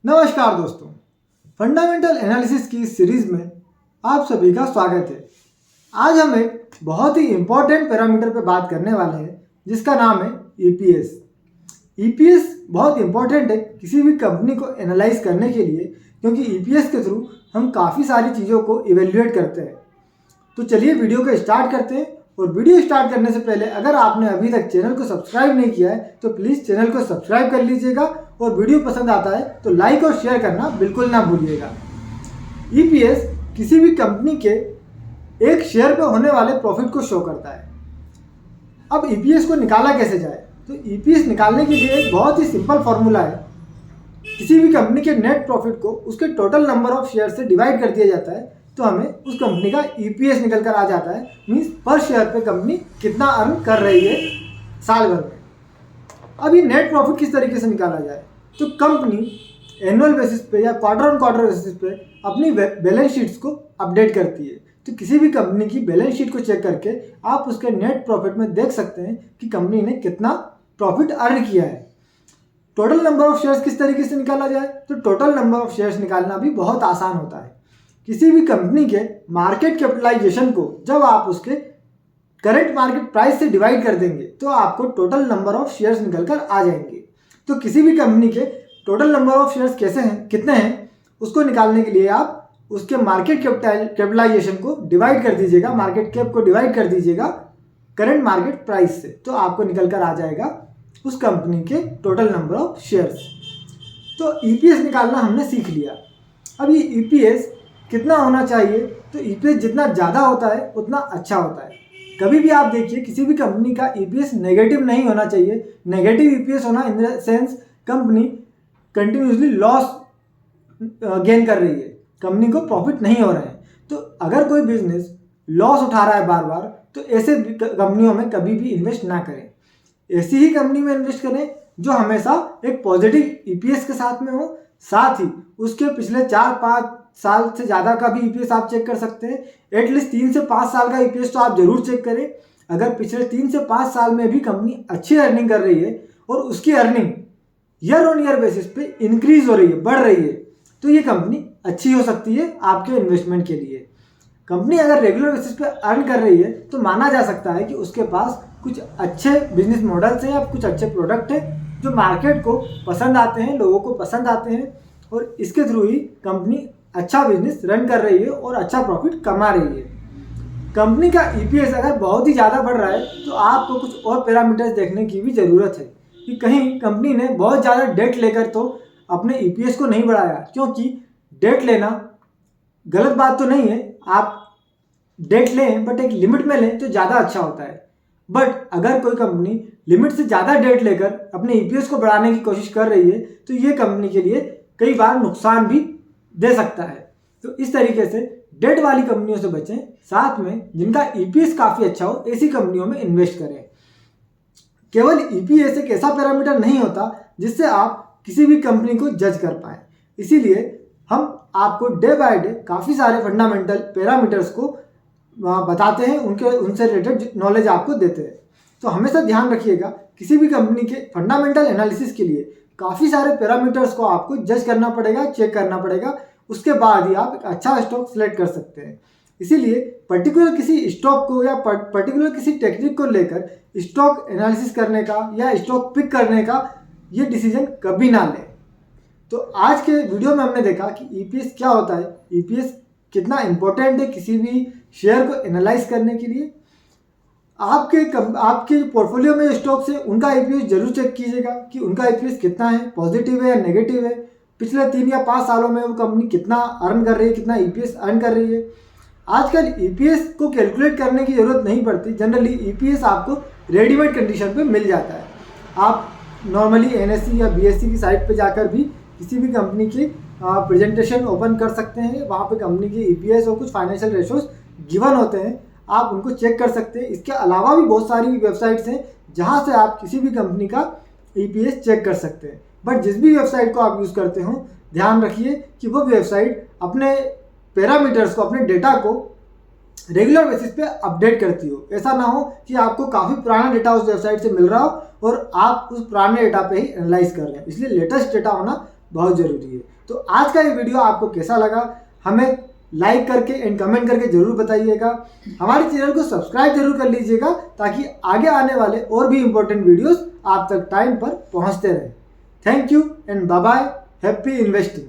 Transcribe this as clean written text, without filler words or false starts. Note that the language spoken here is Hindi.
नमस्कार दोस्तों, फंडामेंटल एनालिसिस की इस सीरीज में आप सभी का स्वागत है। आज हम एक बहुत ही इम्पोर्टेंट पैरामीटर पर बात करने वाले हैं जिसका नाम है ईपीएस। ईपीएस बहुत इम्पोर्टेंट है किसी भी कंपनी को एनालाइज करने के लिए, क्योंकि ईपीएस के थ्रू हम काफ़ी सारी चीज़ों को इवेल्युएट करते हैं। तो चलिए वीडियो को स्टार्ट करते हैं। और वीडियो स्टार्ट करने से पहले अगर आपने अभी तक चैनल को सब्सक्राइब नहीं किया है तो प्लीज़ चैनल को सब्सक्राइब कर लीजिएगा, और वीडियो पसंद आता है तो लाइक और शेयर करना बिल्कुल ना भूलिएगा। ईपीएस किसी भी कंपनी के एक शेयर पे होने वाले प्रॉफिट को शो करता है। अब ईपीएस को निकाला कैसे जाए? तो ईपीएस निकालने के लिए एक बहुत ही सिंपल फॉर्मूला है। किसी भी कंपनी के नेट प्रॉफिट को उसके टोटल नंबर ऑफ शेयर से डिवाइड कर दिया जाता है, तो हमें उस कंपनी का ईपीएस निकल कर आ जाता है। मीन्स पर शेयर पे कंपनी कितना अर्न कर रही है साल भर में। अब ये नेट प्रॉफिट किस तरीके से निकाला जाए? तो कंपनी एनुअल बेसिस पे या क्वार्टर ऑन क्वार्टर बेसिस पे अपनी बैलेंस शीट्स को अपडेट करती है। तो किसी भी कंपनी की बैलेंस शीट को चेक करके आप उसके नेट प्रॉफिट में देख सकते हैं कि कंपनी ने कितना प्रॉफिट अर्न किया है। टोटल नंबर ऑफ शेयर्स किस तरीके से निकाला जाए? तो टोटल नंबर ऑफ शेयर्स निकालना भी बहुत आसान होता है। किसी भी कंपनी के मार्केट कैपिटलाइजेशन को जब आप उसके करंट मार्केट प्राइस से डिवाइड कर देंगे तो आपको टोटल नंबर ऑफ शेयर्स निकल कर आ जाएंगे। तो किसी भी कंपनी के टोटल नंबर ऑफ शेयर्स कैसे हैं, कितने हैं, उसको निकालने के लिए आप उसके मार्केट कैपिटलाइजेशन को डिवाइड कर दीजिएगा, मार्केट कैप को डिवाइड कर दीजिएगा करंट मार्केट प्राइस से, तो आपको निकल कर आ जाएगा उस कंपनी के टोटल नंबर ऑफ शेयर्स। तो ईपीएस निकालना हमने सीख लिया। अब ये ईपीएस कितना होना चाहिए? तो ईपीएस जितना ज़्यादा होता है उतना अच्छा होता है। कभी भी आप देखिए किसी भी कंपनी का ईपीएस नेगेटिव नहीं होना चाहिए। नेगेटिव ईपीएस होना in the sense company continuously loss gain कर रही है, कंपनी को प्रॉफिट नहीं हो रहा है। तो अगर कोई बिजनेस लॉस उठा रहा है बार बार, तो ऐसे कंपनियों में कभी भी इन्वेस्ट ना करें। ऐसी ही कंपनी में इन्वेस्ट करें जो हमेशा एक पॉजिटिव ईपीएस के साथ में हो। साथ ही उसके पिछले 4-5 साल से ज़्यादा का भी ईपीएस आप चेक कर सकते हैं। एटलीस्ट 3 से 5 साल का ईपीएस तो आप जरूर चेक करें। अगर पिछले 3 से 5 साल में भी कंपनी अच्छी अर्निंग कर रही है और उसकी earning year on year basis पे इंक्रीज हो रही है, बढ़ रही है, तो ये कंपनी अच्छी हो सकती है आपके इन्वेस्टमेंट के लिए। कंपनी अगर रेगुलर बेसिस पे अर्न कर रही है तो माना जा सकता है कि उसके पास कुछ अच्छे बिजनेस मॉडल्स हैं या कुछ अच्छे प्रोडक्ट हैं जो मार्केट को पसंद आते हैं, लोगों को पसंद आते हैं, और इसके थ्रू ही कंपनी अच्छा बिजनेस रन कर रही है और अच्छा प्रॉफिट कमा रही है। कंपनी का ईपीएस अगर बहुत ही ज़्यादा बढ़ रहा है तो आपको कुछ और पैरामीटर्स देखने की भी ज़रूरत है कि कहीं कंपनी ने बहुत ज़्यादा डेट लेकर तो अपने ईपीएस को नहीं बढ़ाया। क्योंकि डेट लेना गलत बात तो नहीं है, आप डेट लें बट एक लिमिट में लें तो ज़्यादा अच्छा होता है। बट अगर कोई कंपनी लिमिट से ज़्यादा डेट लेकर अपने ईपीएस को बढ़ाने की कोशिश कर रही है तो ये कंपनी के लिए कई बार नुकसान भी दे सकता है। तो इस तरीके से डेट वाली कंपनियों से बचें, साथ में जिनका ईपीएस काफ़ी अच्छा हो ऐसी कंपनियों में इन्वेस्ट करें। केवल ईपीएस एक ऐसा पैरामीटर नहीं होता जिससे आप किसी भी कंपनी को जज कर पाएँ। इसीलिए हम आपको डे बाय डे काफ़ी सारे फंडामेंटल पैरामीटर्स को बताते हैं, उनसे रिलेटेड नॉलेज आपको देते हैं। तो हमेशा ध्यान रखिएगा किसी भी कंपनी के फंडामेंटल एनालिसिस के लिए काफ़ी सारे पैरामीटर्स को आपको जज करना पड़ेगा, चेक करना पड़ेगा, उसके बाद ही आप एक अच्छा स्टॉक सेलेक्ट कर सकते हैं। इसीलिए पर्टिकुलर किसी स्टॉक को या पर्टिकुलर किसी टेक्निक को लेकर स्टॉक एनालिसिस करने का या स्टॉक पिक करने का ये डिसीजन कभी ना लें। तो आज के वीडियो में हमने देखा कि ईपीएस क्या होता है, ईपीएस कितना इम्पोर्टेंट है किसी भी शेयर को एनालाइज करने के लिए। आपके पोर्टफोलियो में स्टॉक्स है उनका ईपीएस जरूर चेक कीजिएगा कि उनका ईपीएस कितना है, पॉजिटिव है या नेगेटिव है। पिछले 3 या 5 सालों में वो कंपनी कितना अर्न कर रही है, कितना ईपीएस अर्न कर रही है। आजकल ईपीएस को कैलकुलेट करने की ज़रूरत नहीं पड़ती। जनरली ईपीएस आपको रेडीमेड कंडीशन पे मिल जाता है। आप नॉर्मली एनएससी या बीएससी की साइट पे जाकर भी किसी भी कंपनी की प्रेजेंटेशन ओपन कर सकते हैं। वहाँ पे कंपनी की ईपीएस और कुछ फाइनेंशियल रेशोज गिवन होते हैं, आप उनको चेक कर सकते हैं। इसके अलावा भी बहुत सारी वेबसाइट्स हैं जहाँ से आप किसी भी कंपनी का ईपीएस चेक कर सकते हैं। बट जिस भी वेबसाइट को आप यूज़ करते हो ध्यान रखिए कि वो वेबसाइट अपने पैरामीटर्स को, अपने डेटा को रेगुलर बेसिस पे अपडेट करती हो। ऐसा ना हो कि आपको काफ़ी पुराना डेटा उस वेबसाइट से मिल रहा हो और आप उस पुराने डेटा पे ही एनालाइज कर रहे हैं। इसलिए लेटेस्ट डेटा होना बहुत ज़रूरी है। तो आज का ये वीडियो आपको कैसा लगा हमें लाइक करके एंड कमेंट करके ज़रूर बताइएगा। हमारे चैनल को सब्सक्राइब जरूर कर लीजिएगा ताकि आगे आने वाले और भी इम्पोर्टेंट वीडियोस आप तक टाइम पर पहुंचते रहे। Thank you and bye bye. Happy investing.